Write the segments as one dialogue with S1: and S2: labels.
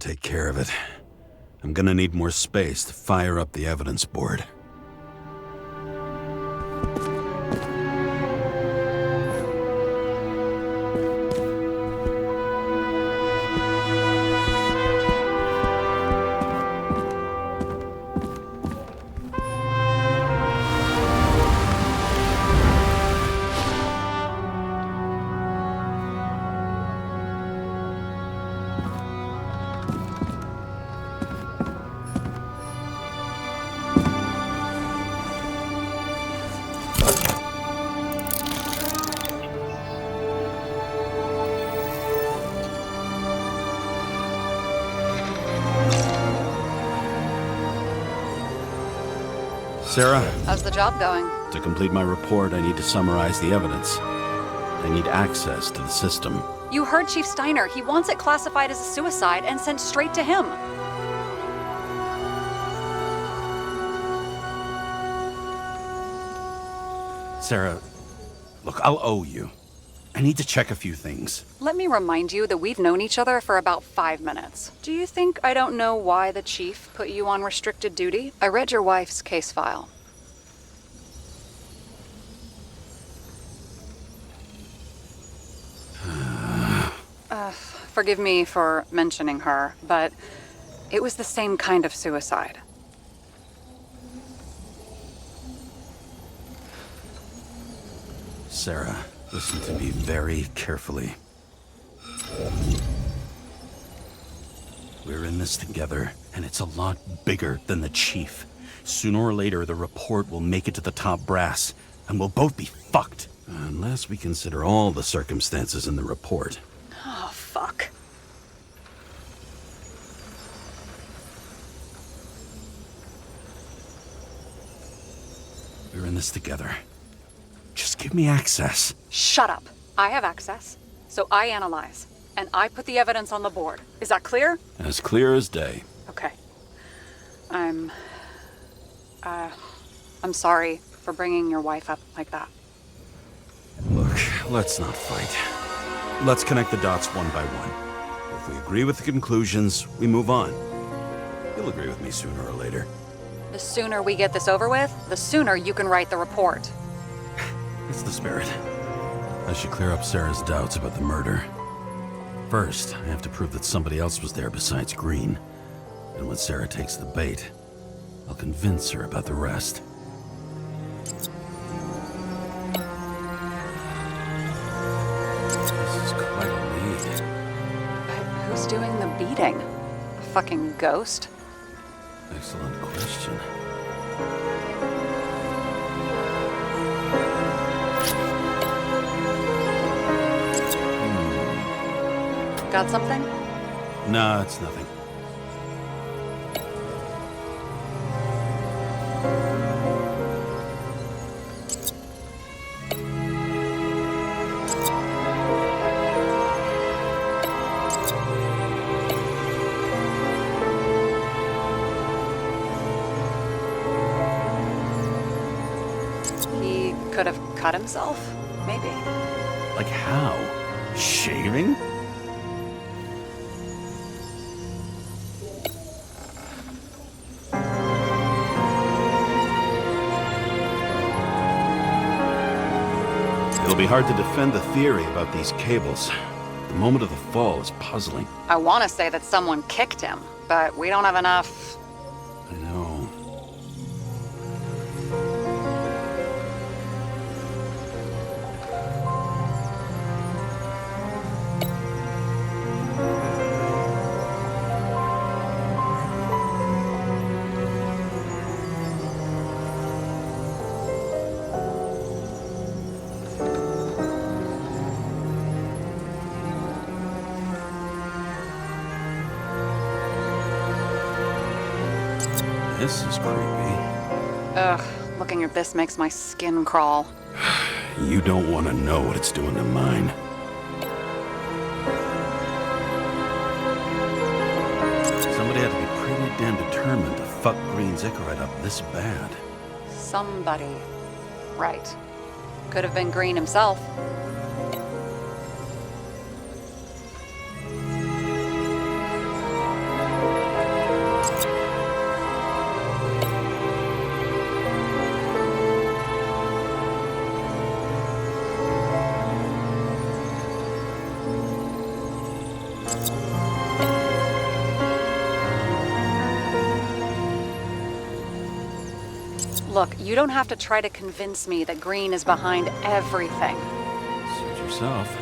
S1: take care of it. I'm gonna need more space to fire up the evidence board. Sarah?
S2: How's the job going?
S1: To complete my report, I need to summarize the evidence. I need access to the system.
S2: You heard Chief Steiner. He wants it classified as a suicide and sent straight to him.
S1: Sarah, look, I'll owe you. I need to check a few things.
S2: Let me remind you that we've known each other for about 5 minutes. Do you think I don't know why the chief put you on restricted duty? I read your wife's case file. Forgive me for mentioning her, but it was the same kind of suicide.
S1: Sarah, listen to me very carefully. We're in this together, and it's a lot bigger than the chief. Sooner or later, the report will make it to the top brass, and we'll both be fucked. Unless we consider all the circumstances in the report.
S2: Oh, fuck.
S1: We're in this together. Just give me access.
S2: Shut up. I have access, so I analyze, and I put the evidence on the board. Is that clear?
S1: As clear as day.
S2: Okay. I'm sorry for bringing your wife up like that.
S1: Look, let's not fight. Let's connect the dots one by one. If we agree with the conclusions, we move on. You'll agree with me sooner or later.
S2: The sooner we get this over with, the sooner you can write the report.
S1: It's the spirit. I should clear up Sarah's doubts about the murder. First, I have to prove that somebody else was there besides Green. And when Sarah takes the bait, I'll convince her about the rest. This is quite a lead.
S2: But who's doing the beating? A fucking ghost?
S1: Excellent question.
S2: Got something?
S1: No, it's nothing.
S2: He could have cut himself, maybe.
S1: Like how? Shaving? It'll be hard to defend the theory about these cables. The moment of the fall is puzzling.
S2: I want to say that someone kicked him, but we don't have enough.
S1: I know. This is creepy.
S2: Ugh, looking at this makes my skin crawl.
S1: You don't want to know what it's doing to mine. Somebody had to be pretty damn determined to fuck Green's Icarite up this bad.
S2: Somebody. Right. Could have been Green himself. Look, you don't have to try to convince me that green is behind everything.
S1: Suit yourself.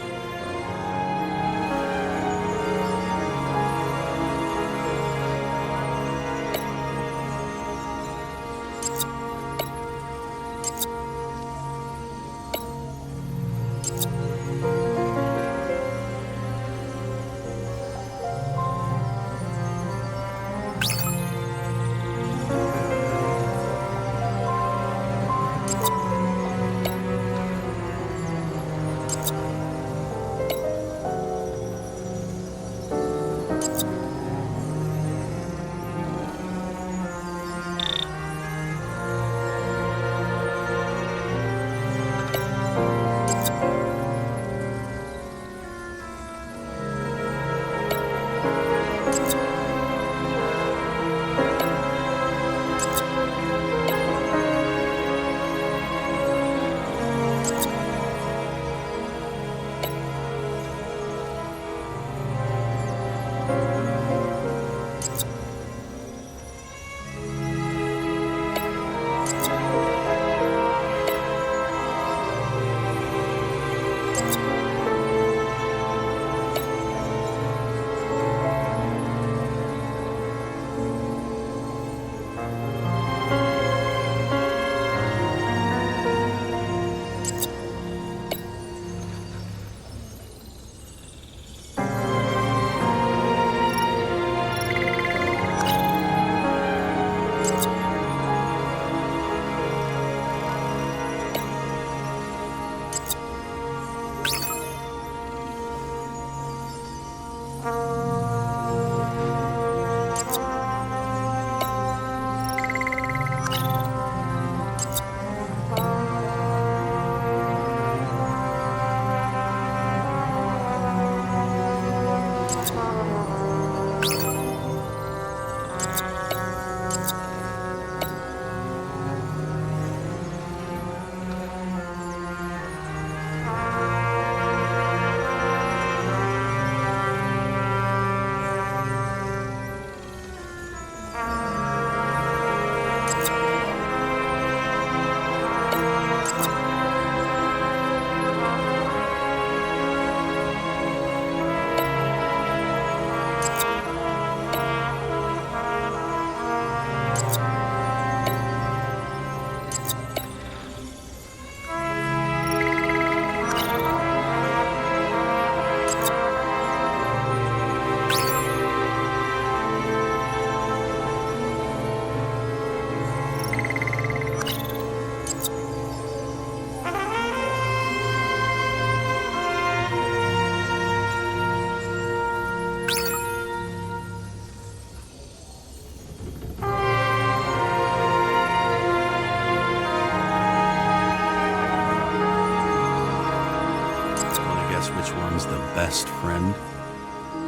S1: Best friend?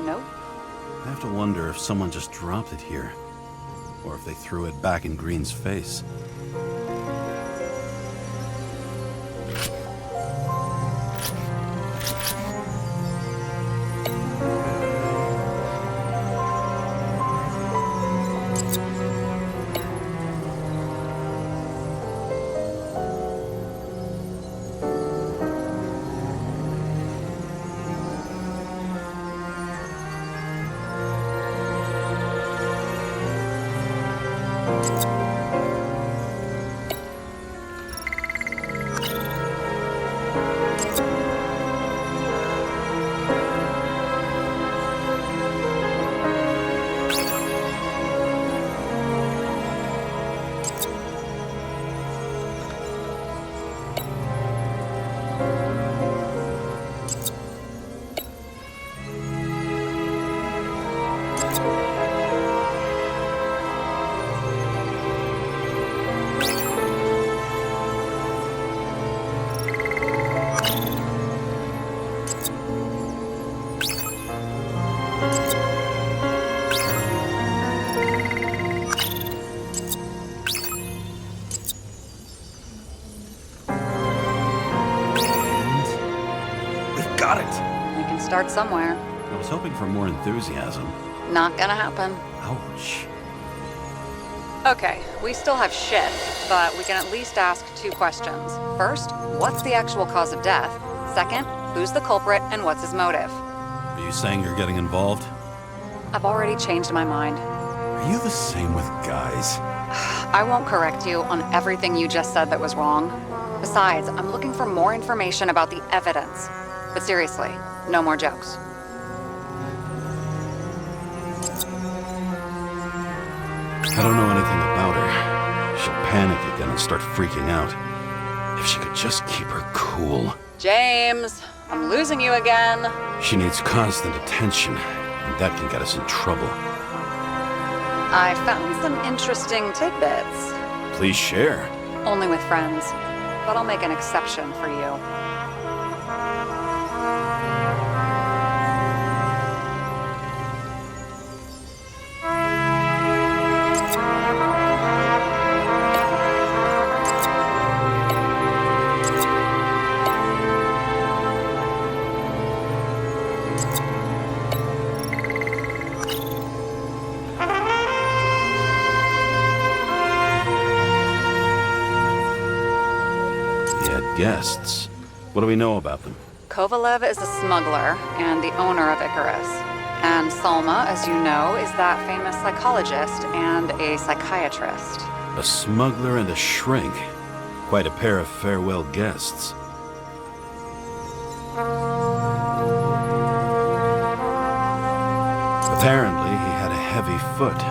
S2: Nope.
S1: I have to wonder if someone just dropped it here, or if they threw it back in Green's face.
S2: Start somewhere.
S1: I was hoping for more enthusiasm.
S2: Not gonna happen.
S1: Ouch.
S2: Okay, we still have shit, but we can at least ask 2 questions. First, what's the actual cause of death? Second, who's the culprit and what's his motive?
S1: Are you saying you're getting involved?
S2: I've already changed my mind.
S1: Are you the same with guys?
S2: I won't correct you on everything you just said that was wrong. Besides, I'm looking for more information about the evidence. But seriously, no more jokes.
S1: I don't know anything about her. She'll panic again and start freaking out. If she could just keep her cool.
S2: James, I'm losing you again.
S1: She needs constant attention, and that can get us in trouble.
S2: I found some interesting tidbits.
S1: Please share.
S2: Only with friends, but I'll make an exception for you.
S1: Guests. What do we know about them?
S2: Kovalev is a smuggler and the owner of Icarus. And Salma, as you know, is that famous psychologist and a psychiatrist.
S1: A smuggler and a shrink. Quite a pair of farewell guests. Apparently, he had a heavy foot.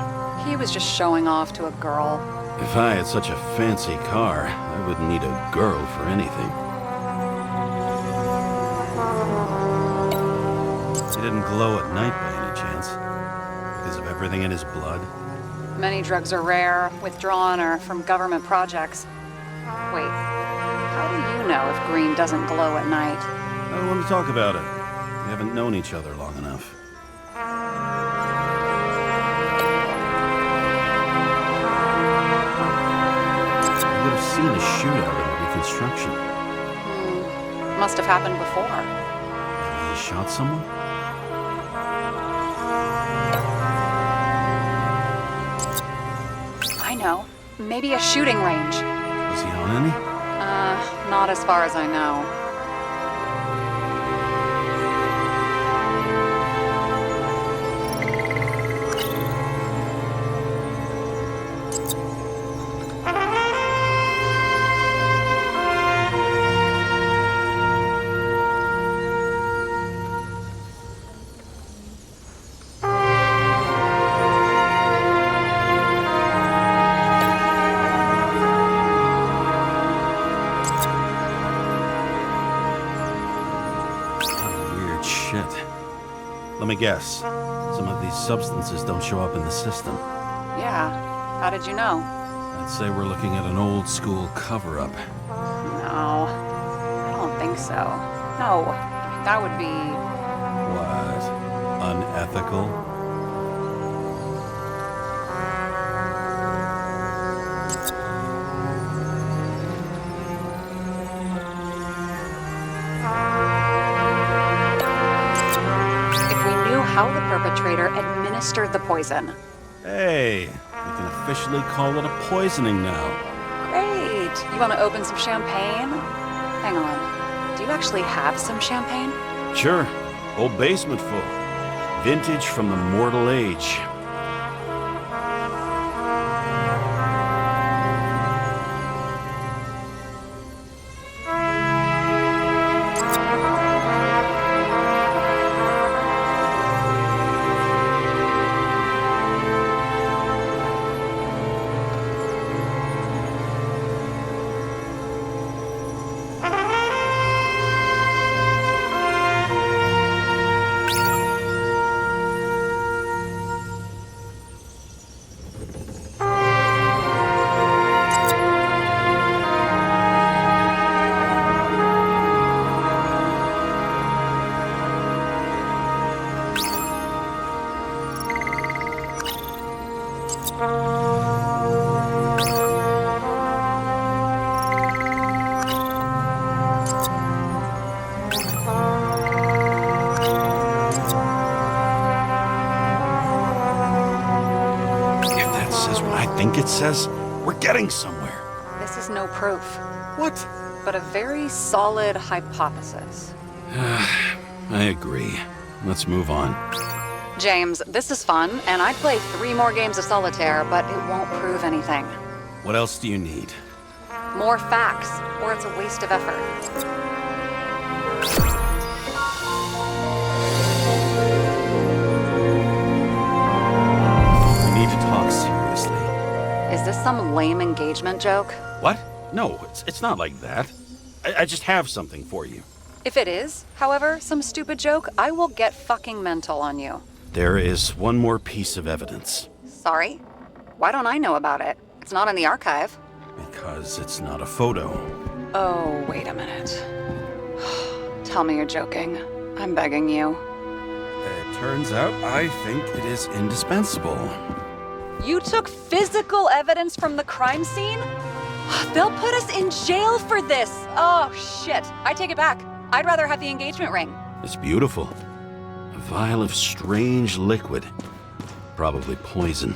S2: He was just showing off to a girl.
S1: If I had such a fancy car, I wouldn't need a girl for anything. He didn't glow at night by any chance, because of everything in his blood.
S2: Many drugs are rare, withdrawn, or from government projects. Wait, how do you know if green doesn't glow at night?
S1: I don't want to talk about it. We haven't known each other long enough. I would have seen a shootout in the reconstruction.
S2: Must have happened before.
S1: Maybe he shot someone?
S2: I know. Maybe a shooting range.
S1: Was he on any?
S2: Not as far as I know.
S1: Let me guess. Some of these substances don't show up in the system.
S2: Yeah. How did you know?
S1: I'd say we're looking at an old school cover-up.
S2: No. I don't think so. No. That would be...
S1: What? Unethical?
S2: How the perpetrator administered the poison.
S1: Hey, we can officially call it a poisoning now.
S2: Great. You want to open some champagne? Hang on. Do you actually have some champagne?
S1: Sure. Whole basement full. Vintage from the mortal age. I think it says we're getting somewhere.
S2: This is no proof,
S1: What?
S2: but a very solid hypothesis.
S1: I agree. Let's move on.
S2: James, this is fun, and I'd play 3 more games of solitaire, but it won't prove anything.
S1: What else do you need?
S2: More facts, or it's a waste of effort.
S1: We need to talk seriously.
S2: Is this some lame engagement joke?
S1: What? No, it's not like that. I just have something for you.
S2: If it is, however, some stupid joke, I will get fucking mental on you.
S1: There is one more piece of evidence.
S2: Sorry? Why don't I know about it? It's not in the archive.
S1: Because it's not a photo.
S2: Oh, wait a minute. Tell me you're joking. I'm begging you.
S1: It turns out I think it is indispensable.
S2: You took physical evidence from the crime scene? They'll put us in jail for this. Oh, shit. I take it back. I'd rather have the engagement ring.
S1: It's beautiful. A vial of strange liquid. Probably poison.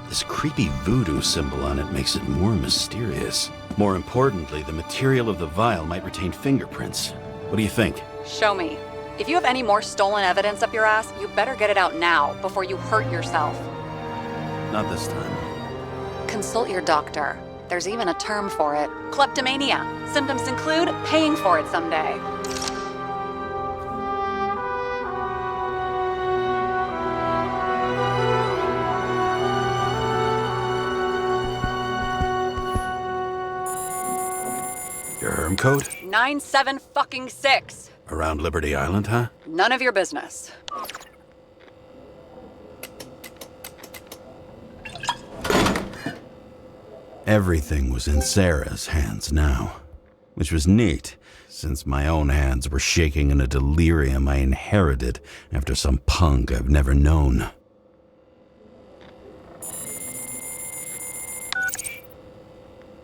S1: This creepy voodoo symbol on it makes it more mysterious. More importantly, the material of the vial might retain fingerprints. What do you think?
S2: Show me. If you have any more stolen evidence up your ass, you better get it out now before you hurt yourself.
S1: Not this time.
S2: Consult your doctor. There's even a term for it. Kleptomania. Symptoms include paying for it someday.
S1: Your herm code?
S2: 97-fucking-6.
S1: Around Liberty Island, huh?
S2: None of your business.
S1: Everything was in Sarah's hands now, which was neat, since my own hands were shaking in a delirium I inherited after some punk I've never known.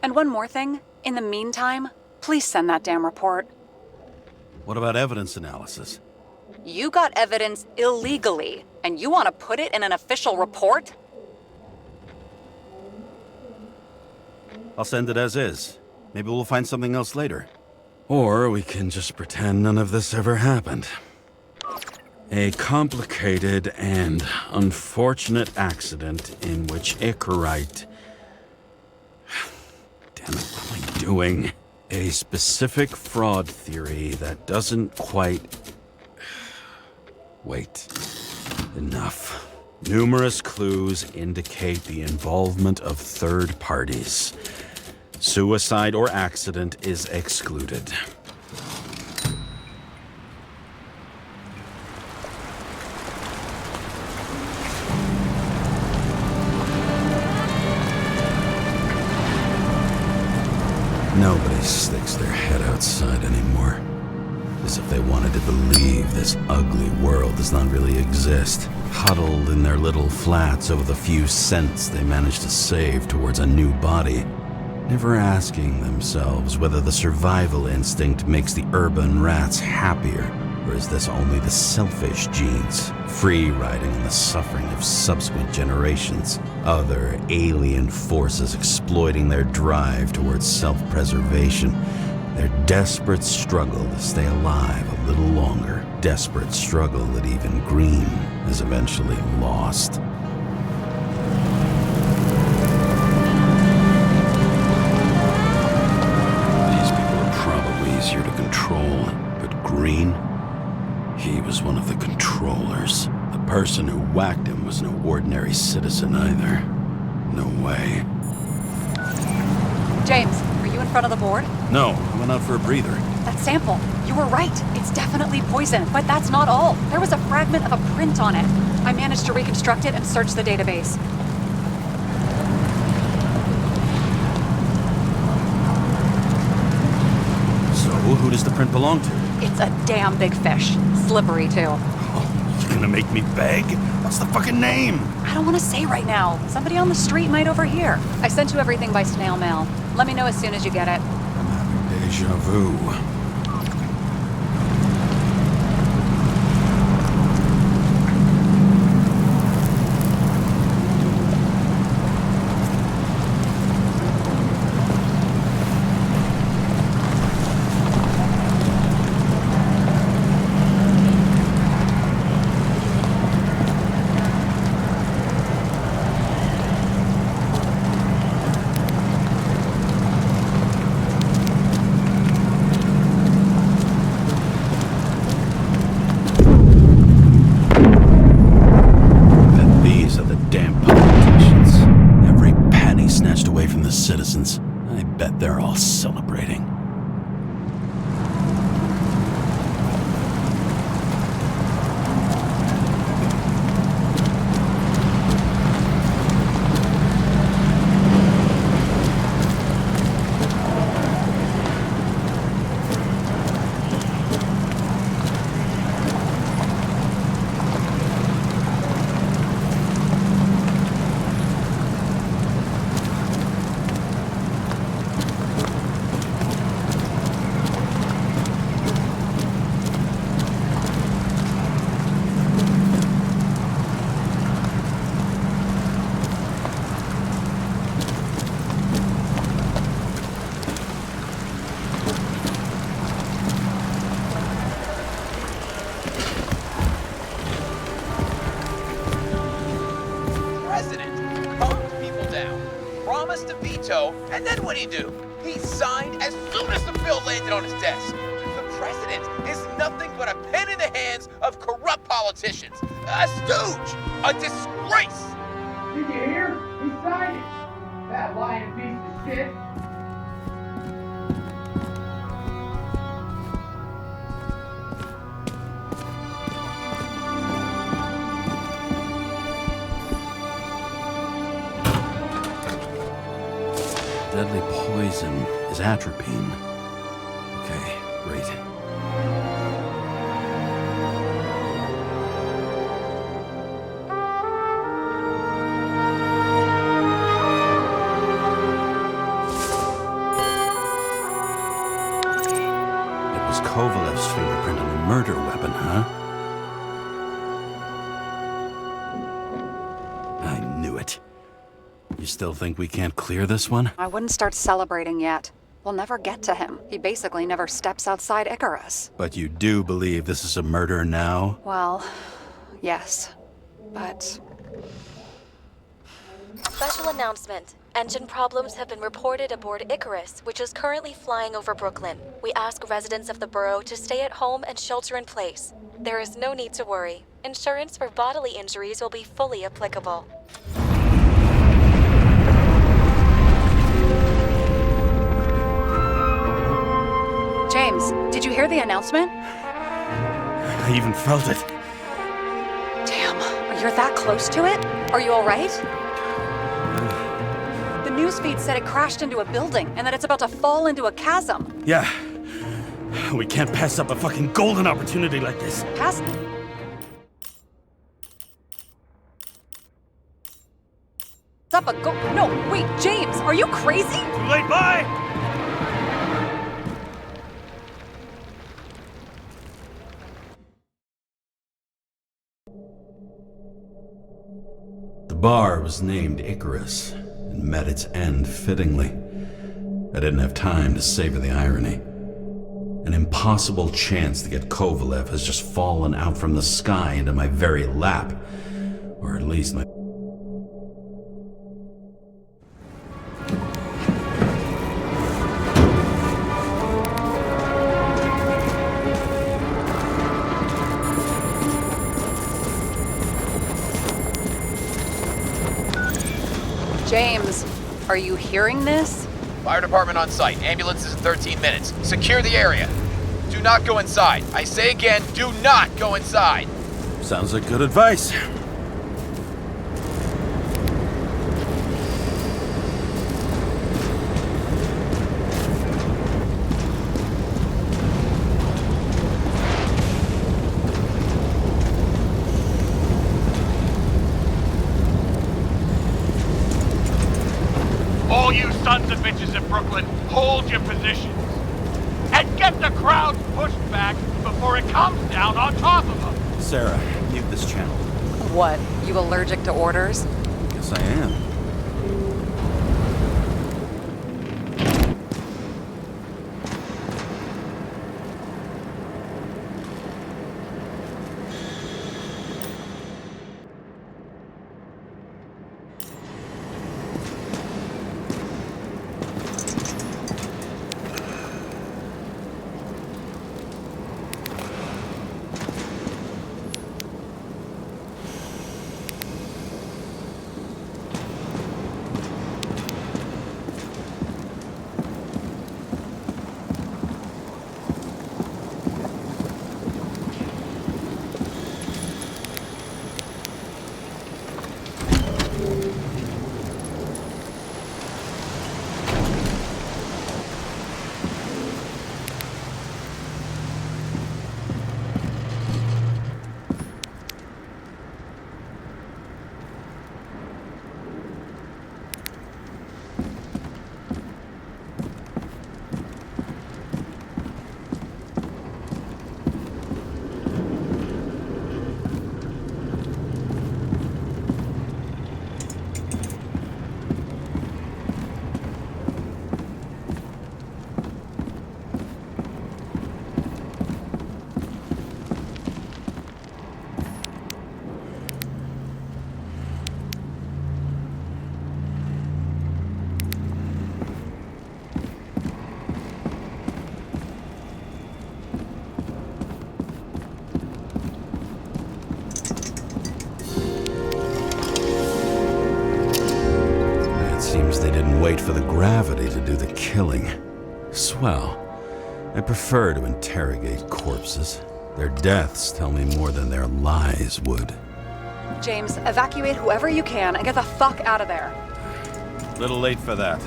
S2: And one more thing. In the meantime, please send that damn report.
S1: What about evidence analysis?
S2: You got evidence illegally, and you want to put it in an official report?
S1: I'll send it as is. Maybe we'll find something else later. Or we can just pretend none of this ever happened. A complicated and unfortunate accident in which Icarite... Damn it, what am I doing? A specific fraud theory that doesn't quite... Wait. Enough. Numerous clues indicate the involvement of third parties. Suicide or accident is excluded. Nobody sticks their head outside anymore. As if they wanted to believe this ugly world does not really exist. Huddled in their little flats over the few cents they managed to save towards a new body. Never asking themselves whether the survival instinct makes the urban rats happier, or is this only the selfish genes, free-riding in the suffering of subsequent generations, other alien forces exploiting their drive towards self-preservation, their desperate struggle to stay alive a little longer, desperate struggle that even Green has eventually lost. Easier to control, but Green, he was one of the controllers. The person who whacked him was no ordinary citizen either. No way.
S2: James, are you in front of the board?
S1: No, I went out for a breather.
S2: That sample, you were right. It's definitely poison, but that's not all. There was a fragment of a print on it. I managed to reconstruct it and search the database.
S1: Who does the print belong to?
S2: It's a damn big fish. Slippery, too.
S1: Oh, you're gonna make me beg? What's the fucking name?
S2: I don't want to say right now. Somebody on the street might overhear. I sent you everything by snail mail. Let me know as soon as you get it.
S1: I'm having deja vu. They're all celebrating.
S3: And then what'd he do? He signed as soon as the bill landed on his desk. The president is nothing but a pen in the hands of corrupt politicians. A stooge! A disgrace!
S4: Did you hear? He signed it! That lying piece of shit!
S1: Deadly poison is atropine. Okay, great. It was Kovalev's fingerprint on the murder weapon, huh? I knew it. You still think we can't clear this one?
S2: I wouldn't start celebrating yet. We'll never get to him. He basically never steps outside Icarus.
S1: But you do believe this is a murder now?
S2: Well, yes. But...
S5: Special announcement. Engine problems have been reported aboard Icarus, which is currently flying over Brooklyn. We ask residents of the borough to stay at home and shelter in place. There is no need to worry. Insurance for bodily injuries will be fully applicable.
S2: James, did you hear the announcement?
S1: I even felt it.
S2: Damn, you're that close to it? Are you all right? The newsfeed said it crashed into a building and that it's about to fall into a chasm.
S1: Yeah. We can't pass up a fucking golden opportunity like this.
S2: No, wait, James, are you crazy?
S1: Too late, bye! The bar was named Icarus and met its end fittingly. I didn't have time to savor the irony. An impossible chance to get Kovalev has just fallen out from the sky into my very lap. Or at least my...
S2: James, are you hearing this?
S3: Fire department on site. Ambulances in 13 minutes. Secure the area. Do not go inside. I say again, do not go inside.
S1: Sounds like good advice.
S6: All you sons of bitches in Brooklyn, hold your positions. And get the crowd pushed back before it comes down on top of them.
S1: Sarah, mute this channel.
S2: What, you allergic to orders?
S1: Guess I am. they didn't wait for the gravity to do the killing. Swell. I prefer to interrogate corpses. Their deaths tell me more than their lies would.
S2: James, evacuate whoever you can and get the fuck out of there.
S1: Little late for that.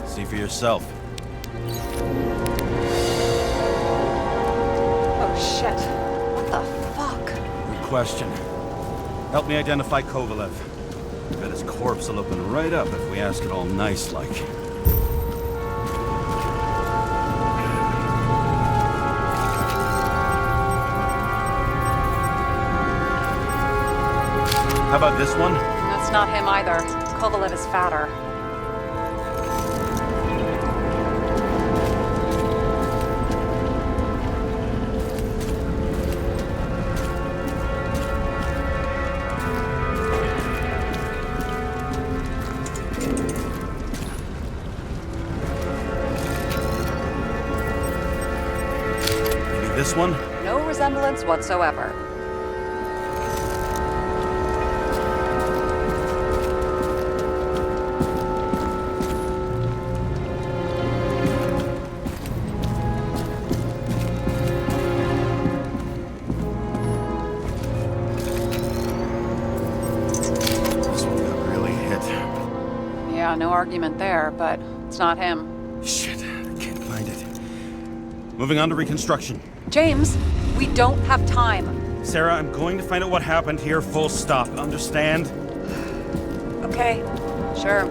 S1: See for yourself.
S2: Oh shit. What the fuck?
S1: Good question. Help me identify Kovalev. Bet his corpse will open right up if we ask it all nice-like. How about this one?
S2: That's not him either. Kovalev is fatter.
S1: Maybe this one?
S2: No resemblance whatsoever. No argument there, but it's not him.
S1: Shit, I can't find it. Moving on to reconstruction.
S2: James, we don't have time.
S1: Sarah, I'm going to find out what happened here, full stop. Understand?
S2: Okay, sure.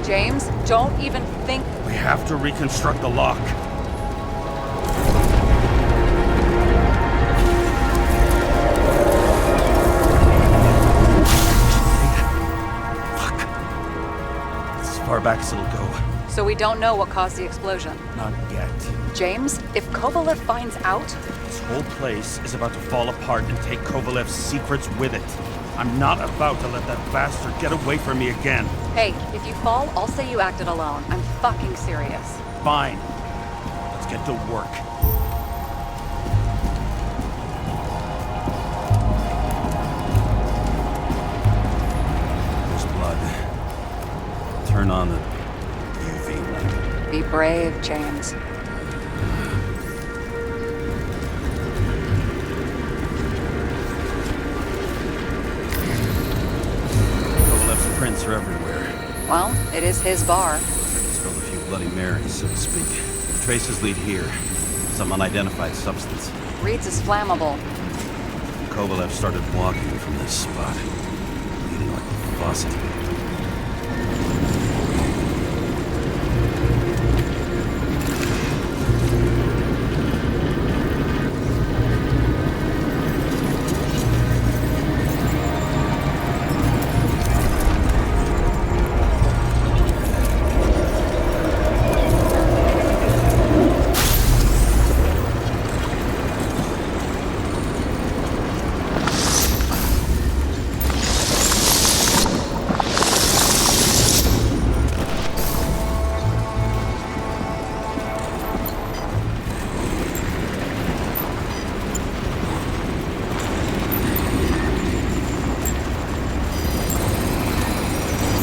S2: James, don't even think...
S1: We have to reconstruct the lock. Fuck. It's as far back as it'll go.
S2: So we don't know what caused the explosion?
S1: Not yet.
S2: James, if Kovalev finds out...
S1: This whole place is about to fall apart and take Kovalev's secrets with it. I'm not about to let that bastard get away from me again.
S2: Hey, if you fall, I'll say you acted alone. I'm fucking serious.
S1: Fine. Let's get to work. There's blood. Turn on the UV lamp.
S2: Be brave, James.
S1: Prints are everywhere.
S2: Well, it is his bar.
S1: Spilled a few Bloody Marys, so to speak. The traces lead here. Some unidentified substance.
S2: Reed's is flammable.
S1: Kovalev started walking from this spot. Bleeding like a faucet.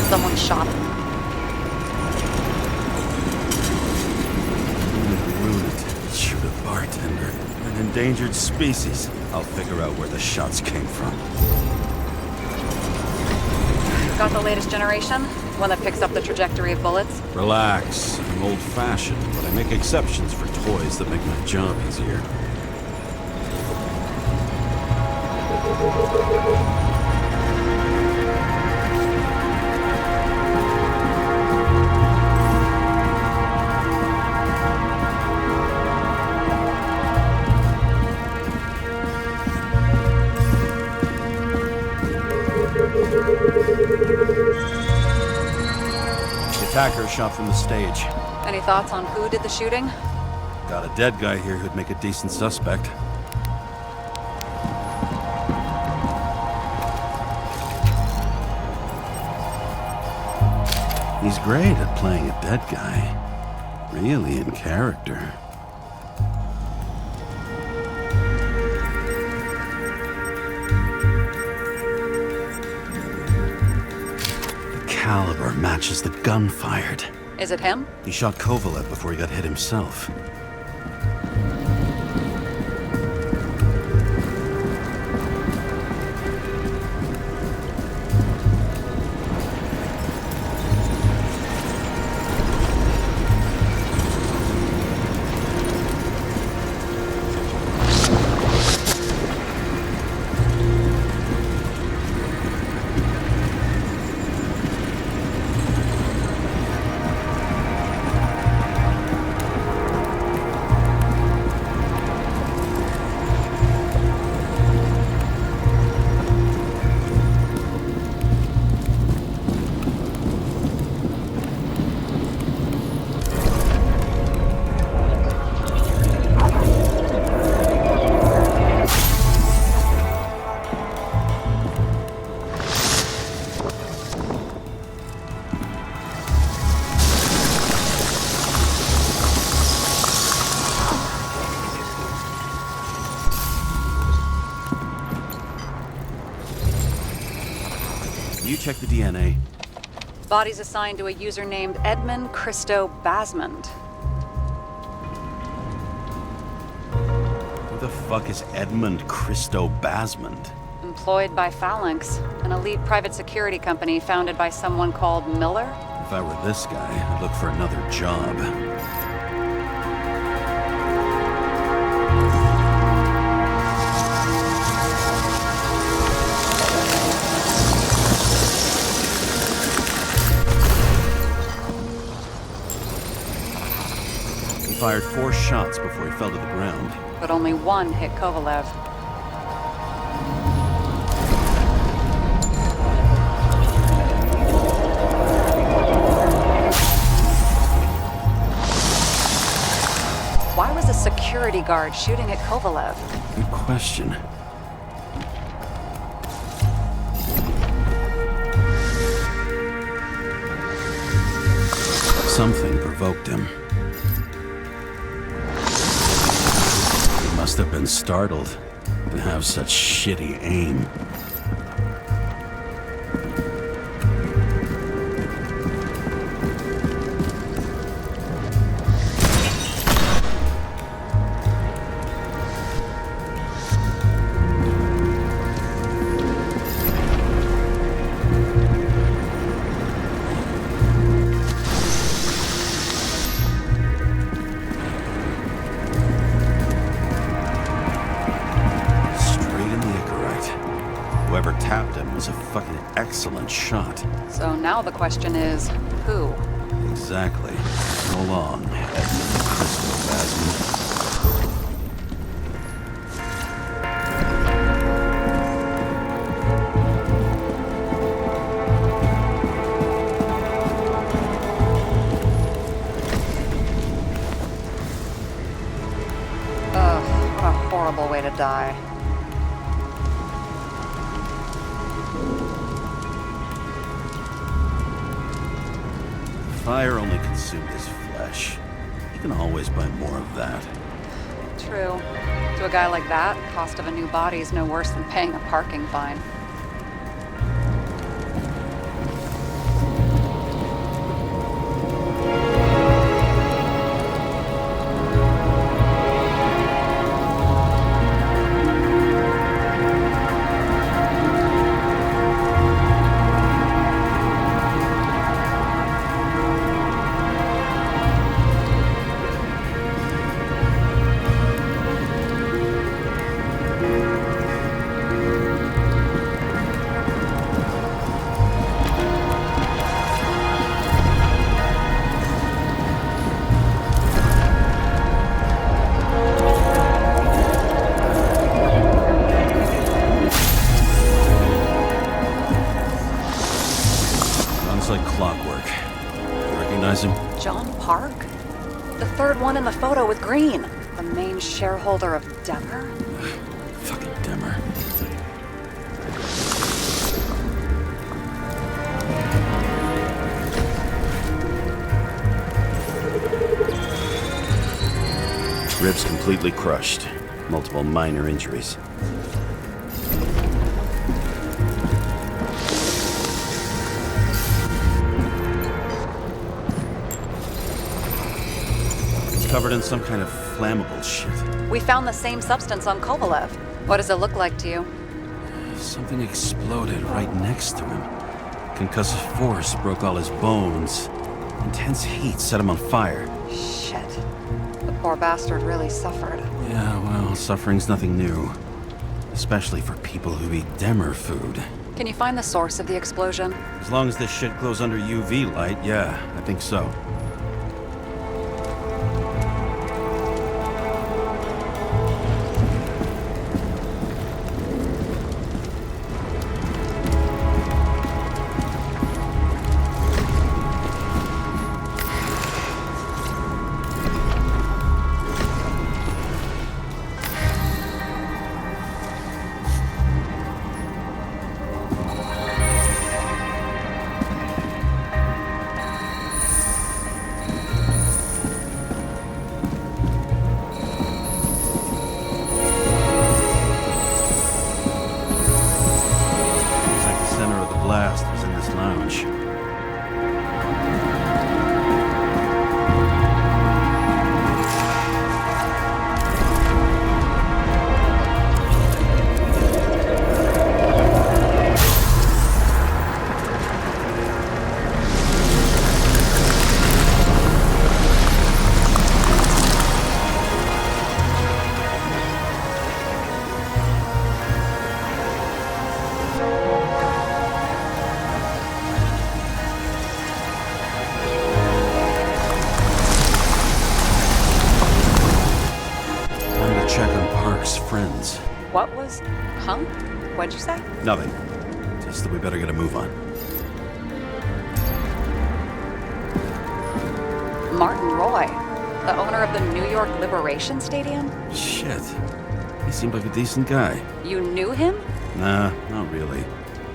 S2: Someone shot him.
S1: Lunatic, shoot a bartender. An endangered species. I'll figure out where the shots came from.
S2: Got the latest generation? One that picks up the trajectory of bullets?
S1: Relax. I'm old-fashioned, but I make exceptions for toys that make my job easier. Attacker shot from the stage.
S2: Any thoughts on who did the shooting?
S1: Got a dead guy here who'd make a decent suspect. He's great at playing a dead guy. Really in character. Caliber matches the gun fired.
S2: Is it him?
S1: He shot Kovalev before he got hit himself. You check the DNA.
S2: Body's assigned to a user named Edmund Christo Basmond.
S1: Who the fuck is Edmund Christo Basmond?
S2: Employed by Phalanx, an elite private security company founded by someone called Miller.
S1: If I were this guy, I'd look for another job. He fired 4 shots before he fell to the ground.
S2: But only one hit Kovalev. Why was a security guard shooting at Kovalev?
S1: Good question. Something provoked him. He must have been startled to have such shitty aim. Whoever tapped him was a fucking excellent shot.
S2: So now the question is, who?
S1: Exactly. So long, Edmund Christo Basmond.
S2: Ugh, what a horrible way to die.
S1: Fire only consumed his flesh. You can always buy more of that.
S2: True. To a guy like that, cost of a new body is no worse than paying a parking fine.
S1: Looks like clockwork. You recognize him?
S2: John Park? The third one in the photo with Green. The main shareholder of Demer?
S1: Fucking Demer. Ribs completely crushed. Multiple minor injuries. It's covered in some kind of flammable shit.
S2: We found the same substance on Kovalev. What does it look like to you?
S1: Something exploded right next to him. Concussive force broke all his bones. Intense heat set him on fire.
S2: Shit. The poor bastard really suffered.
S1: Yeah, well, suffering's nothing new. Especially for people who eat Demer food.
S2: Can you find the source of the explosion?
S1: As long as this shit glows under UV light, yeah, I think so. Friends.
S2: What was... Huh? What'd you say?
S1: Nothing. Just that we better get a move on.
S2: Martin Roy, the owner of the New York Liberation Stadium?
S1: Shit. He seemed like a decent guy.
S2: You knew him?
S1: Nah, not really.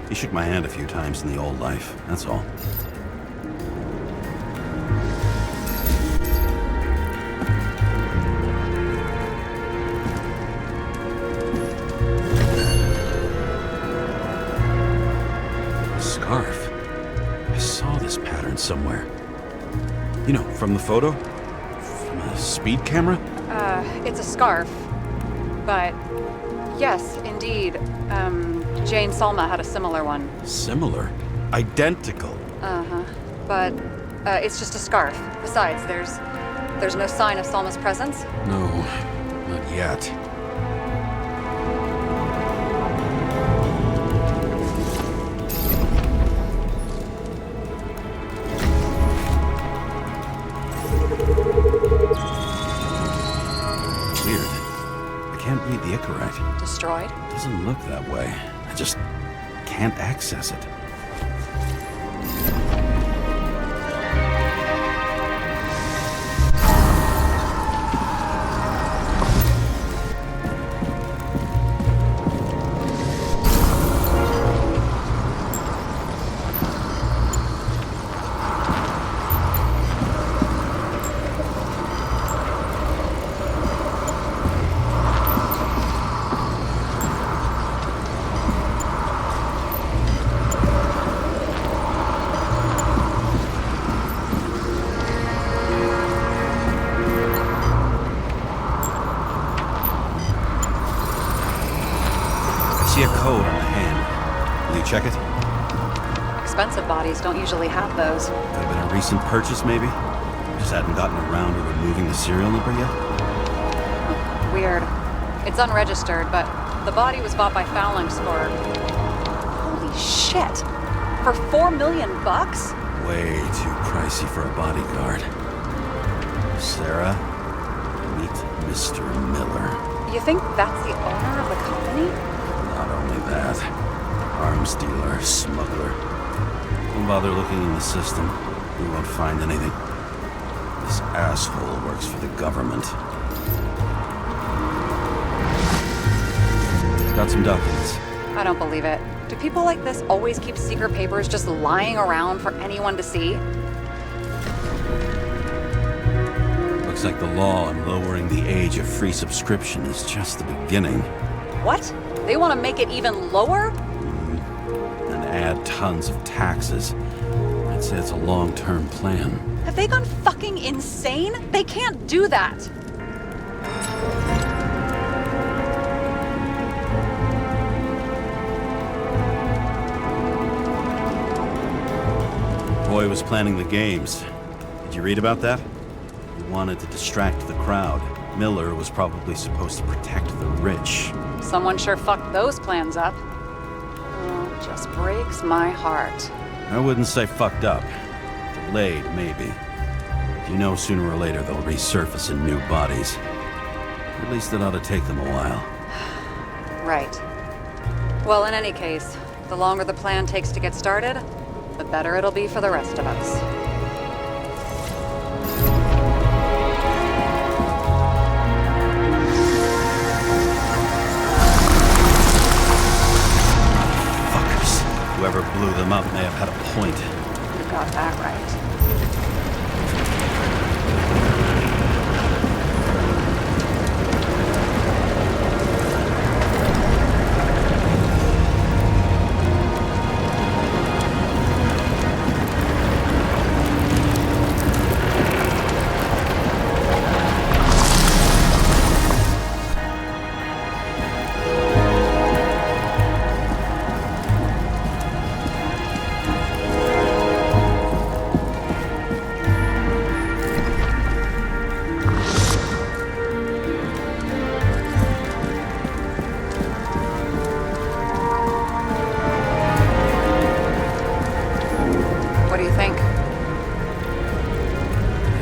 S1: He shook my hand a few times in the old life, that's all. Scarf. I saw this pattern somewhere. You know, from the photo? From a speed camera?
S2: It's a scarf. But, yes, indeed. Jane Salma had a similar one.
S1: Similar? Identical?
S2: Uh-huh. But, it's just a scarf. Besides, there's no sign of Salma's presence?
S1: No, not yet. The Icarite.
S2: Destroyed?
S1: Doesn't look that way. I just can't access it. See a code on the hand. Will you check it?
S2: Expensive bodies don't usually have those.
S1: Could have been a recent purchase, maybe? Just hadn't gotten around to removing the serial number yet?
S2: Weird. It's unregistered, but the body was bought by Phalanx for... Holy shit! For $4 million bucks?
S1: Way too pricey for a bodyguard. Sarah, meet Mr. Miller.
S2: You think that's the owner of the company?
S1: Not only that, arms dealer, smuggler. Don't bother looking in the system. You won't find anything. This asshole works for the government. Got some documents.
S2: I don't believe it. Do people like this always keep secret papers just lying around for anyone to see?
S1: Looks like the law on lowering the age of free subscription is just the beginning.
S2: What? They want to make it even lower?
S1: And add tons of taxes. I'd say it's a long-term plan.
S2: Have they gone fucking insane? They can't do that!
S1: Boy was planning the games. Did you read about that? He wanted to distract the crowd. Miller was probably supposed to protect the rich.
S2: Someone sure fucked those plans up. Oh, it just breaks my heart.
S1: I wouldn't say fucked up. Delayed, maybe. You know sooner or later they'll resurface in new bodies. At least it ought to take them a while.
S2: Right. Well, in any case, the longer the plan takes to get started, the better it'll be for the rest of us.
S1: Fuckers. Whoever blew them up may have had a point.
S2: You got that right.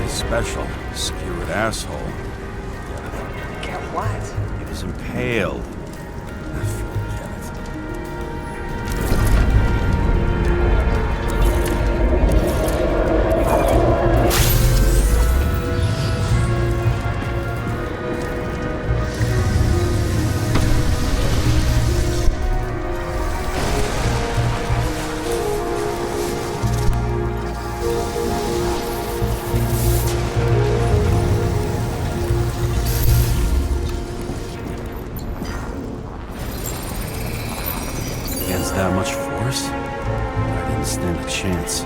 S1: Special, skewered asshole.
S2: Get what?
S1: He was impaled. Forget it. Against that much force? I didn't stand a chance.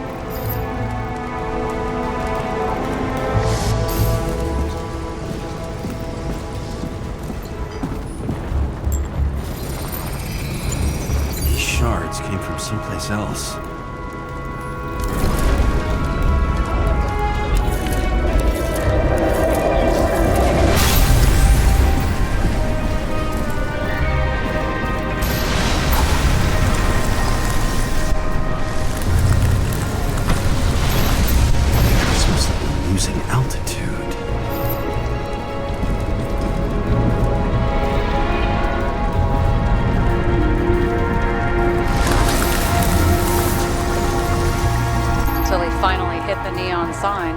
S1: These shards came from someplace else. Losing altitude.
S2: Till he finally hit the neon sign.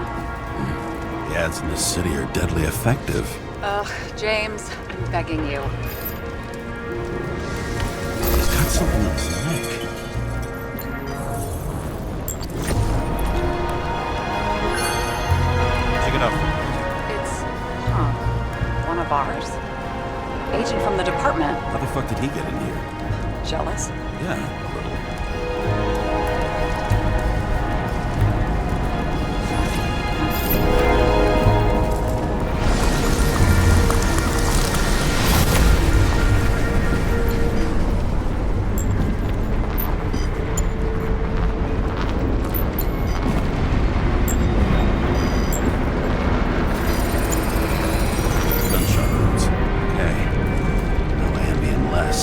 S1: The ads in this city are deadly effective.
S2: Ugh, James, I'm begging you.
S1: He's got something on his neck. Pick it up.
S2: It's, one of ours? Agent from the department.
S1: How the fuck did he get in here?
S2: Jealous?
S1: Yeah, a little. Gunshot wounds. Okay. No ambient less.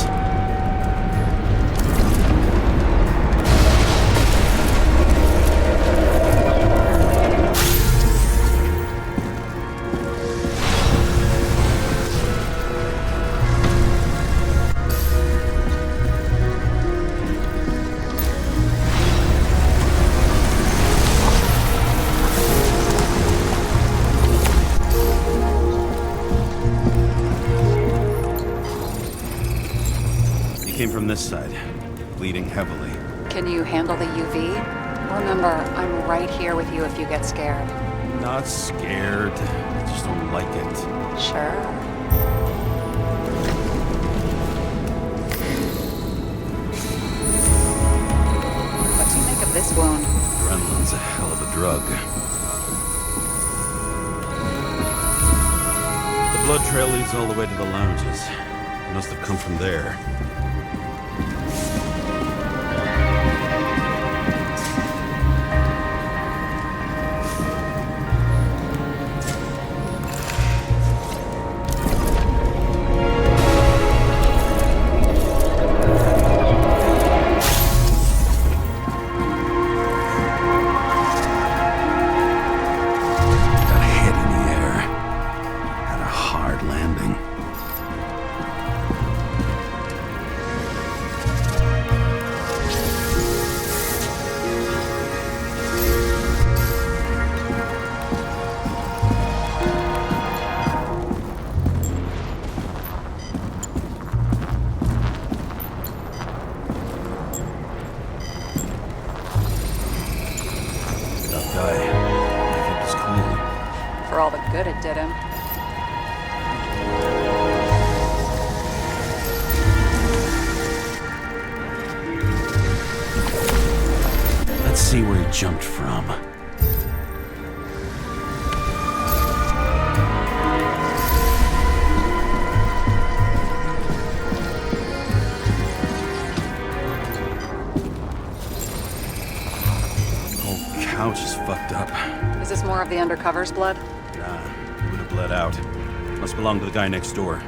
S1: from this side, bleeding heavily.
S2: Can you handle the UV? Remember, I'm right here with you if you get scared.
S1: Not scared, I just don't like it.
S2: Sure. What do you make of this wound?
S1: Adrenaline's a hell of a drug. The blood trail leads all the way to the lounges. It must have come from there.
S2: For all the good it did him.
S1: Let's see where he jumped from. Whole couch is fucked up.
S2: Is this more of the undercover's blood?
S1: Nah, he would have bled out. Must belong to the guy next door.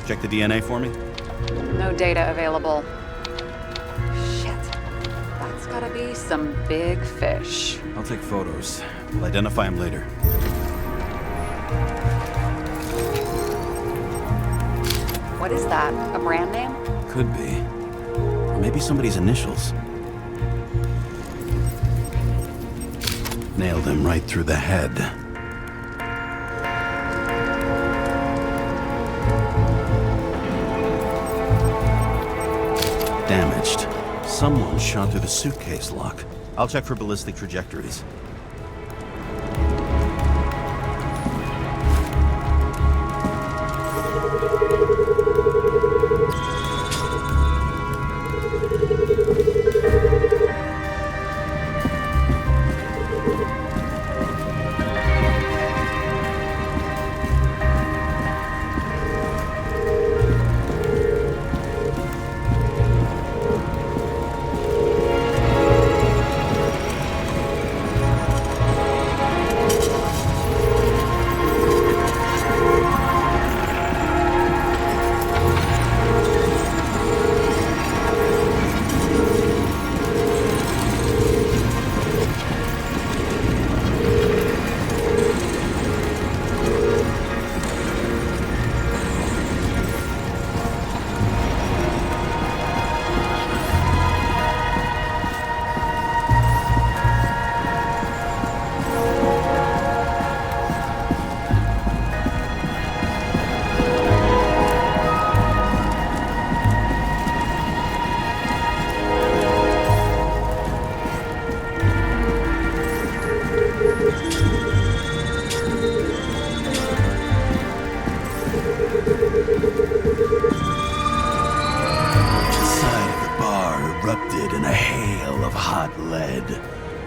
S1: Check the DNA for me?
S2: No data available. Shit. That's gotta be some big fish.
S1: I'll take photos. We'll identify him later.
S2: What is that? A brand name?
S1: Could be. Or maybe somebody's initials. Nailed him right through the head. Damaged. Someone shot through the suitcase lock. I'll check for ballistic trajectories.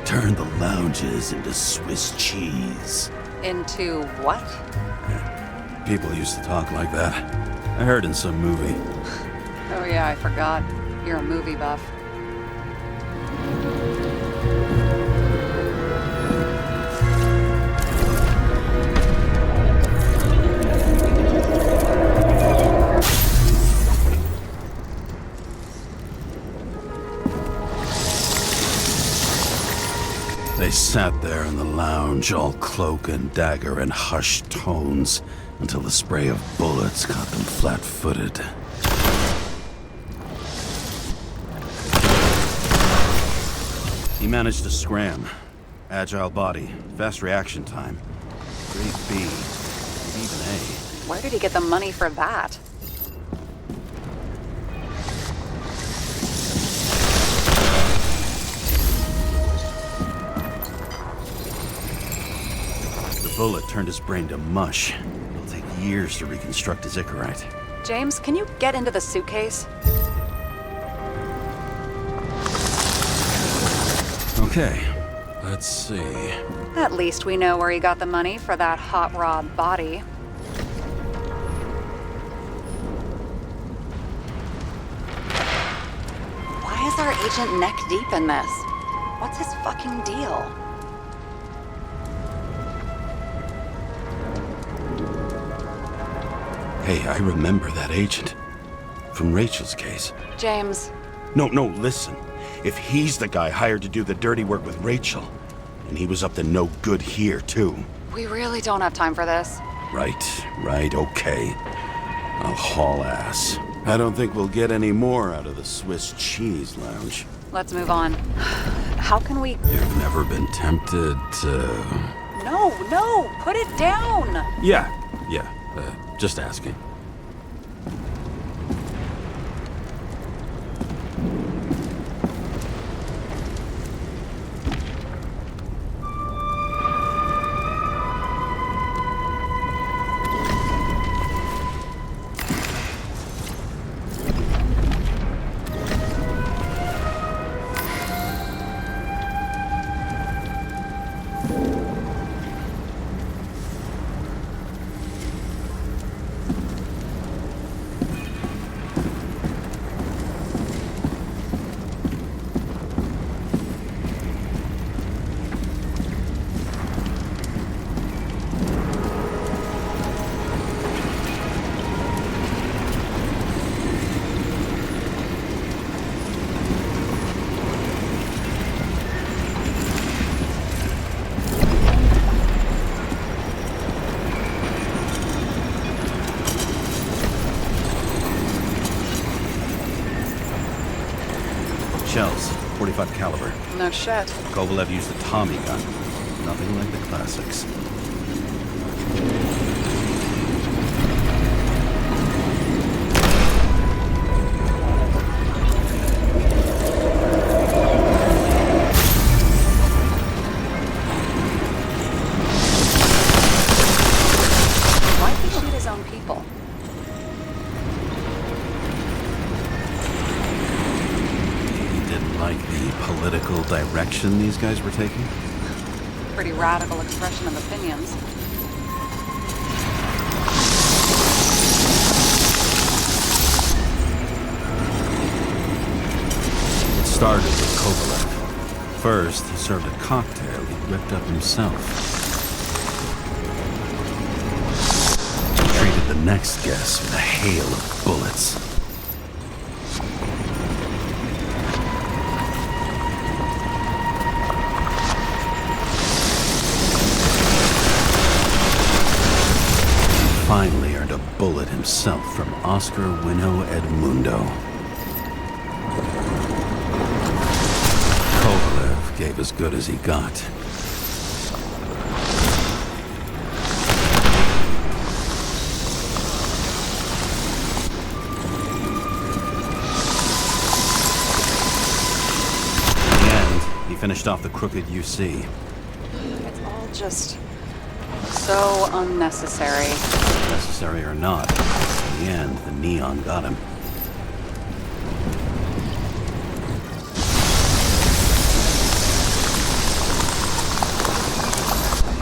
S1: Turn the lounges into Swiss cheese.
S2: Into what?
S1: People used to talk like that. I heard in some movie.
S2: Oh yeah, I forgot. You're a movie buff.
S1: They sat there in the lounge, all cloak and dagger and hushed tones, until the spray of bullets caught them flat-footed. He managed to scram. Agile body, fast reaction time. Grade B, maybe even A.
S2: Where did he get the money for that?
S1: bullet turned his brain to mush. It'll take years to reconstruct his Icarite.
S2: James, can you get into the suitcase?
S1: Okay, let's see.
S2: At least we know where he got the money for that hot rod body. Why is our agent neck deep in this? What's his fucking deal?
S1: Hey, I remember that agent. From Rachel's case.
S2: James.
S1: No, listen. If he's the guy hired to do the dirty work with Rachel, and he was up to no good here, too.
S2: We really don't have time for this.
S1: Right, okay. I'll haul ass. I don't think we'll get any more out of the Swiss cheese lounge.
S2: Let's move on. How can we...
S1: You've never been tempted to...
S2: No, put it down!
S1: Yeah, just asking. Shells, .45 caliber.
S2: No shit.
S1: Kovalev used a Tommy gun. Nothing like the classics.
S2: Why'd he shoot his own people?
S1: Like the political direction these guys were taking?
S2: Pretty radical expression of opinions.
S1: It started with Kovalev. First, he served a cocktail he whipped up himself. He treated the next guest with a hail of bullets. Finally earned a bullet himself from Oscar Winnow Edmundo. Kovalev gave as good as he got. In the end, he finished off the crooked UC.
S2: It's all just so unnecessary.
S1: Necessary or not, in the end, the neon got him.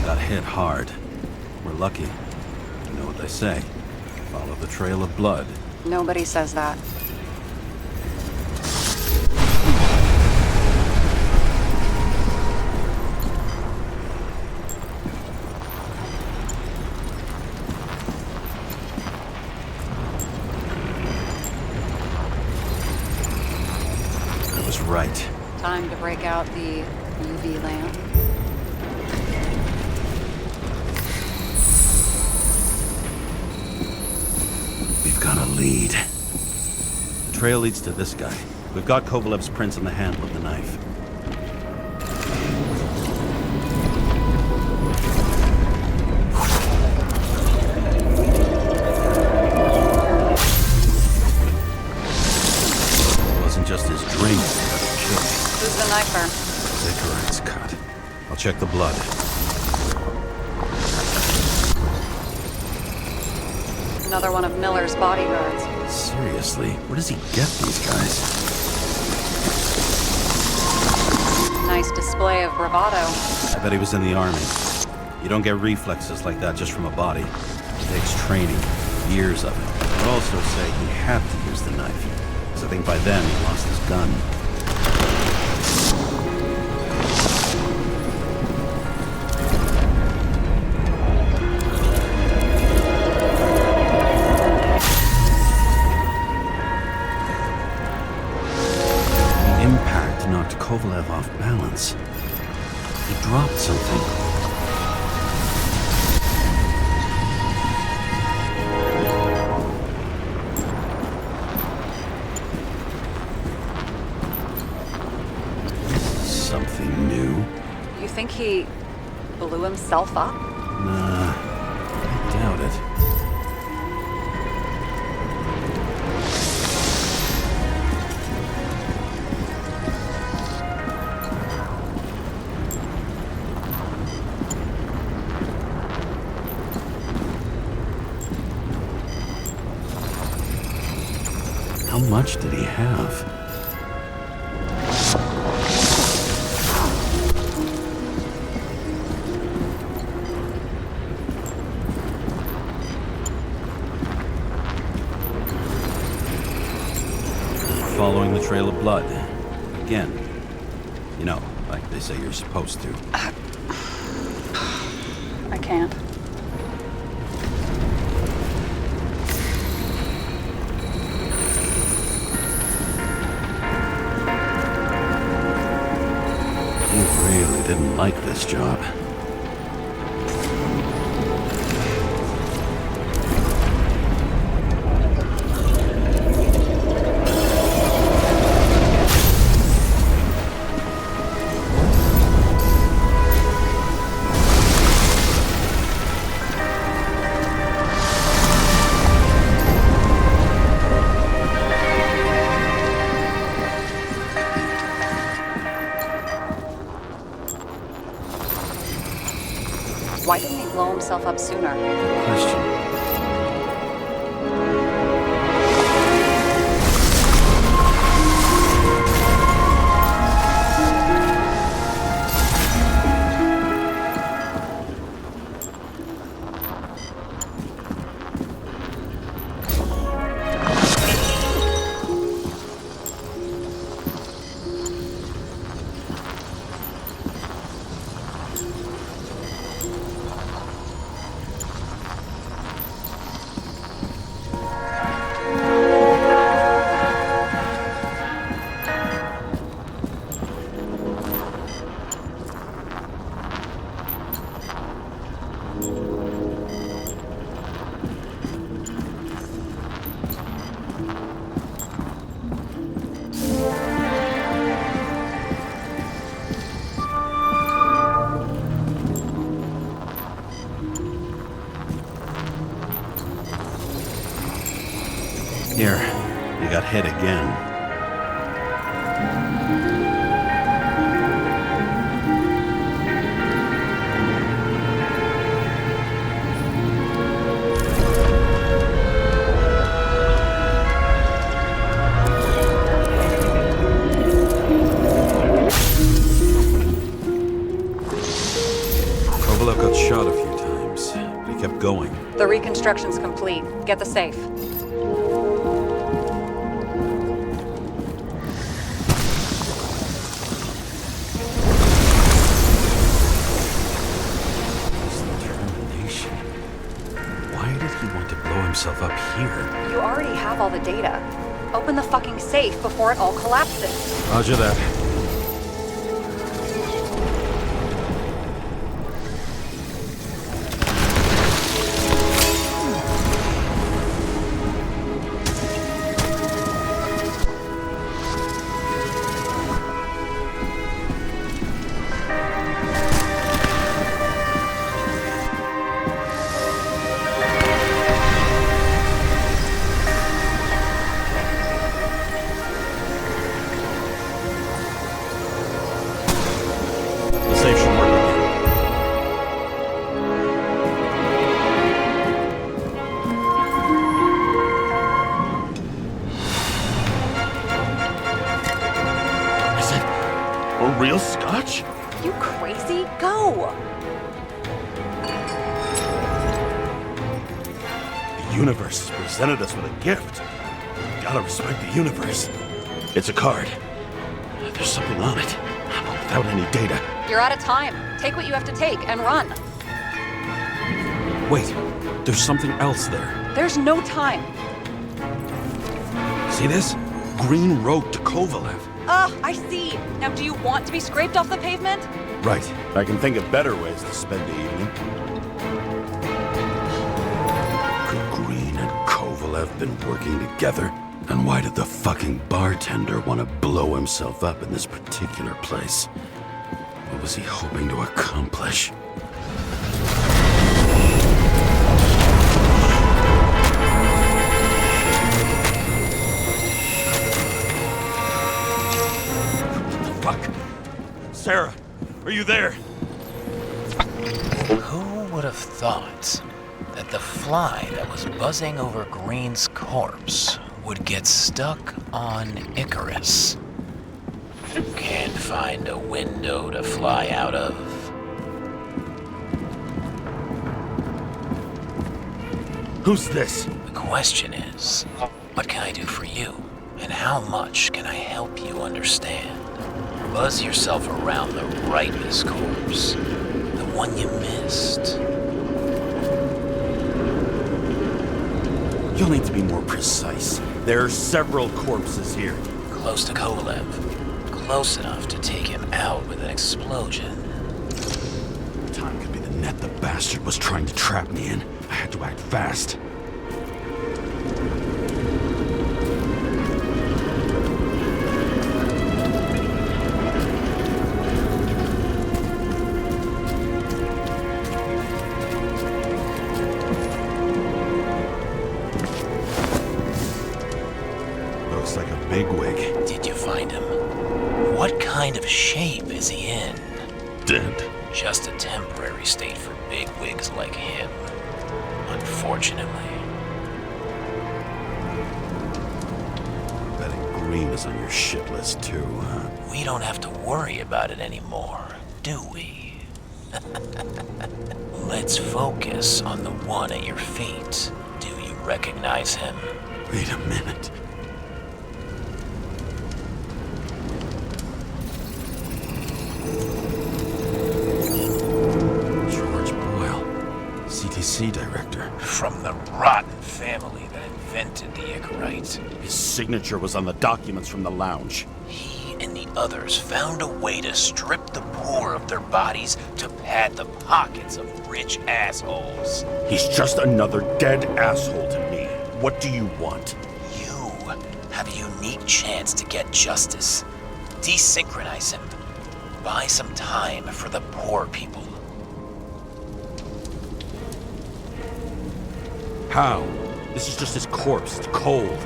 S1: Got hit hard. We're lucky. You know what they say. Follow the trail of blood.
S2: Nobody says that.
S1: Right.
S2: Time to break out the UV lamp.
S1: We've got a lead. The trail leads to this guy. We've got Kovalev's prints on the handle of the knife. Just his drink that he killed.
S2: Who's the knifer?
S1: His Icarite's cut. I'll check the blood.
S2: Another one of Miller's bodyguards.
S1: Seriously, where does he get these guys?
S2: Nice display of bravado.
S1: I bet he was in the army. You don't get reflexes like that just from a body. It takes training, years of it. I'd also say he had to use the knife, because I think by then he lost his gun. The impact knocked Kovalev off balance. He dropped something. Something new?
S2: You think he blew himself up?
S1: Nah, I doubt it. How much did he have? Following the trail of blood. Again. You know, like they say you're supposed to.
S2: I can't.
S1: He really didn't like this job.
S2: Why didn't he blow himself up sooner?
S1: Good question. Here, you got hit again. Kovalev got shot a few times, but he kept going.
S2: The reconstruction's complete. Get the safe.
S1: Himself up here.
S2: You already have all the data. Open the fucking safe before it all collapses.
S1: Roger that. much.
S2: You crazy? Go!
S1: The universe has presented us with a gift. Gotta respect the universe. It's a card. There's something on it, but without any data.
S2: You're out of time. Take what you have to take and run.
S1: Wait, there's something else there.
S2: There's no time.
S1: See this? Green Road to Kovalev.
S2: I see. Now do you want to be scraped off the pavement?
S1: Right. I can think of better ways to spend the evening. Could Green and Kovalev been working together? And why did the fucking bartender want to blow himself up in this particular place? What was he hoping to accomplish? What the fuck? Sarah, are you there?
S7: Who would have thought that the fly that was buzzing over Green's corpse would get stuck on Icarus? Can't find a window to fly out of.
S1: Who's this?
S7: The question is, what can I do for you? And how much can I help you understand? Buzz yourself around the rightest corpse, the one you missed.
S1: You'll need to be more precise. There are several corpses here.
S7: Close to Kovalev. Close enough to take him out with an explosion.
S1: Time could be the net the bastard was trying to trap me in. I had to act fast. Looks like a bigwig.
S7: Did you find him? What kind of shape is he in?
S1: Dead.
S7: Just a temporary state for bigwigs like him. Unfortunately.
S1: Betting Green is on your shit list too, huh?
S7: We don't have to worry about it anymore, do we? Let's focus on the one at your feet. Do you recognize him?
S1: Wait a minute. CTC director.
S7: From the rotten family that invented the Icarite.
S1: His signature was on the documents from the lounge.
S7: He and the others found a way to strip the poor of their bodies to pad the pockets of rich assholes.
S1: He's just another dead asshole to me. What do you want?
S7: You have a unique chance to get justice. Desynchronize him. Buy some time for the poor people.
S1: How? This is just his corpse. It's cold.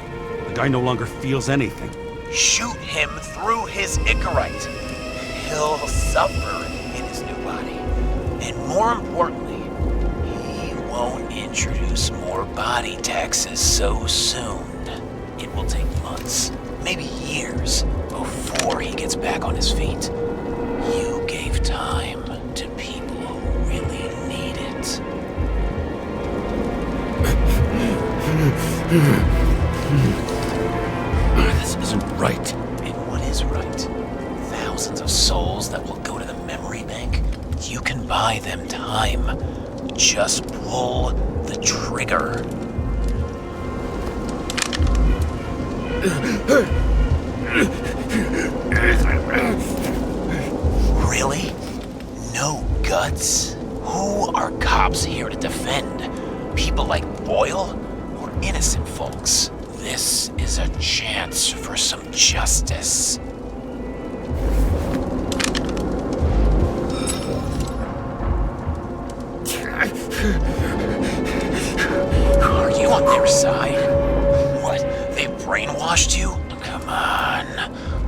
S1: The guy no longer feels anything.
S7: Shoot him through his Icarite. He'll suffer in his new body. And more importantly, he won't introduce more body taxes so soon. It will take months, maybe years, before he gets back on his feet. You gave time to people who really need it.
S1: This isn't right.
S7: And what is right? Thousands of souls that will go to the memory bank? You can buy them time. Just pull the trigger. Really? No guts? Who are cops here to defend? People like Boyle? Or innocent folks? This is a chance for some justice. Are you on their side? What? They brainwashed you? Come on.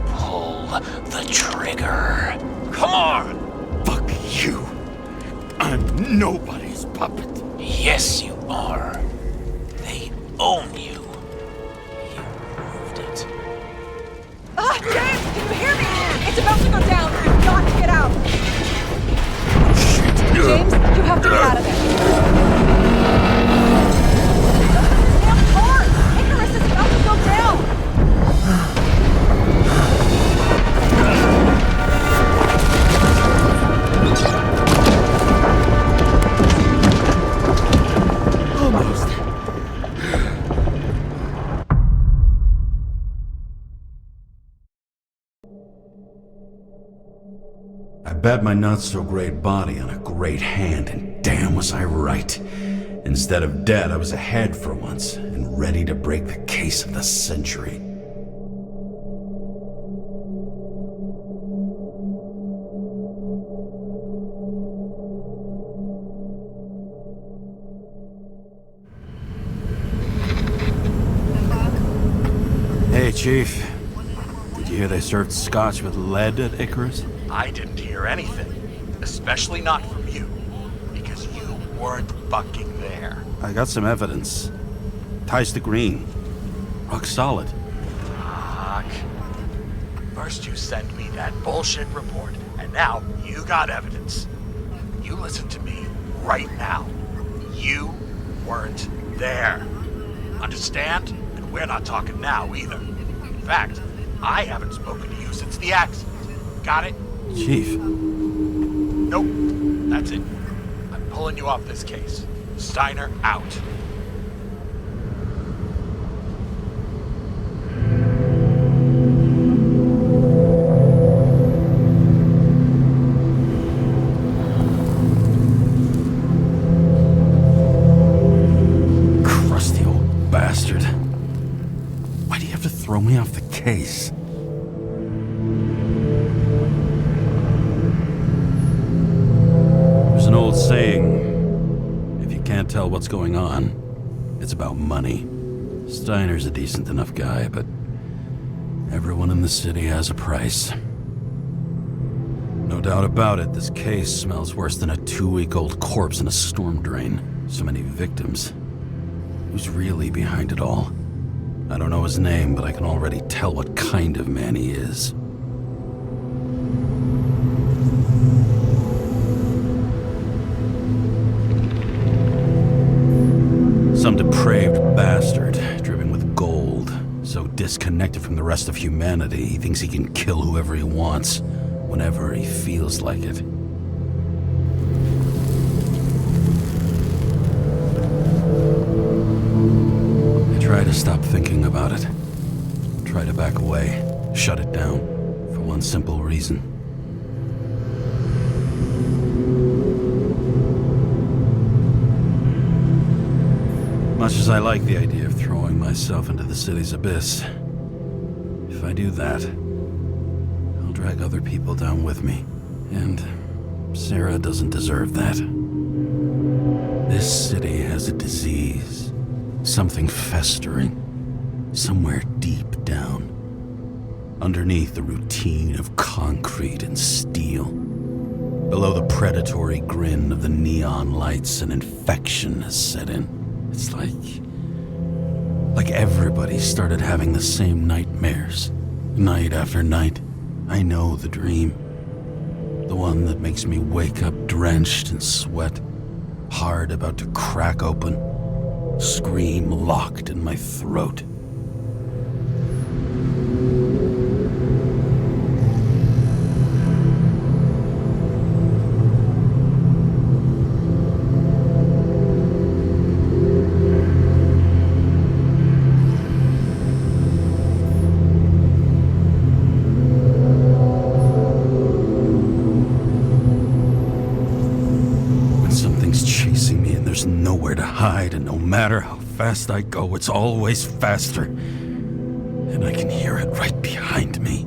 S7: Pull the trigger. Come on!
S1: Fuck you. I'm nobody's puppet.
S7: Yes, you are. They own you. You proved it.
S2: James, can you hear me? It's about to go down.
S8: You've got to get out! James, you have to get out of there. Damn car! Icarus is about to go down!
S1: Almost. I bet my not-so-great body on a great hand, and damn was I right. Instead of dead, I was ahead for once, and ready to break the case of the century. Hey, Chief. Did you hear they served scotch with lead at Icarus?
S6: I didn't hear anything. Especially not from you. Because you weren't fucking there.
S1: I got some evidence. Ties to Green. Rock solid.
S6: Fuck. First you send me that bullshit report, and now you got evidence. You listen to me right now. You weren't there. Understand? And we're not talking now either. In fact, I haven't spoken to you since the accident. Got it?
S1: Chief.
S6: Nope. That's it. I'm pulling you off this case. Steiner out.
S1: Crusty old bastard. Why do you have to throw me off the case? There's an old saying, if you can't tell what's going on, it's about money. Steiner's a decent enough guy, but everyone in the city has a price. No doubt about it, this case smells worse than a 2-week-old corpse in a storm drain. So many victims. Who's really behind it all? I don't know his name, but I can already tell what kind of man he is. Some depraved bastard, driven with gold, so disconnected from the rest of humanity, he thinks he can kill whoever he wants, whenever he feels like it. I try to stop thinking about it. Try to back away, shut it down, for one simple reason. Much as I like the idea of throwing myself into the city's abyss, if I do that, I'll drag other people down with me. And Sarah doesn't deserve that. This city has a disease, something festering, somewhere deep down, underneath the routine of concrete and steel. Below the predatory grin of the neon lights, an infection has set in. It's like everybody started having the same nightmares, night after night. I know the dream. The one that makes me wake up drenched in sweat, heart about to crack open, scream locked in my throat. There's nowhere to hide, and no matter how fast I go, it's always faster. And I can hear it right behind me.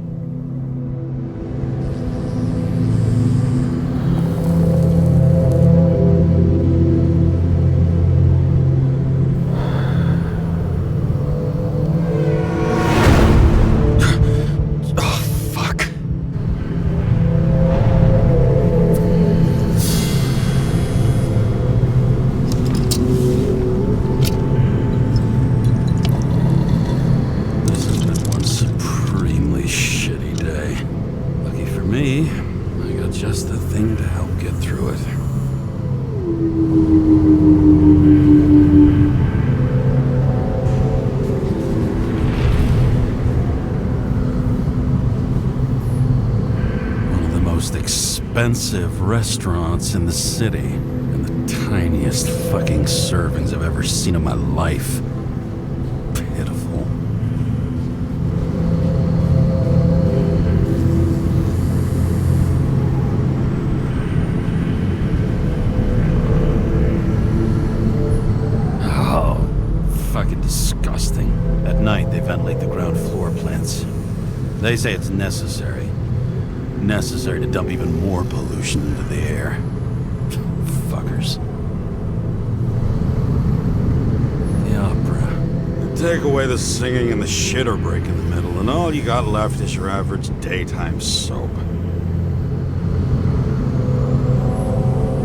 S1: just the thing to help get through it. One of the most expensive restaurants in the city, and the tiniest fucking servings I've ever seen in my life. Pitiful. Fucking disgusting. At night, they ventilate the ground floor plants. They say it's necessary. Necessary to dump even more pollution into the air. Fuckers. The opera. They take away the singing and the shitter break in the middle, and all you got left is your average daytime soap.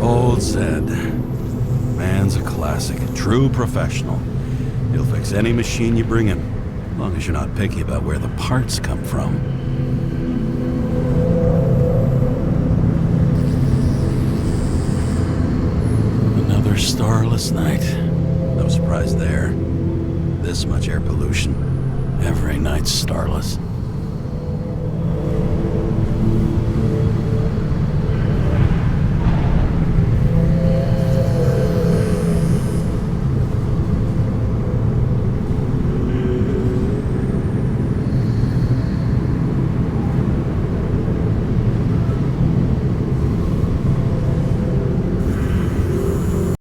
S1: Old Zed. Man's a classic. A true professional. He'll fix any machine you bring him, as long as you're not picky about where the parts come from. Another starless night. No surprise there. This much air pollution. Every night's starless.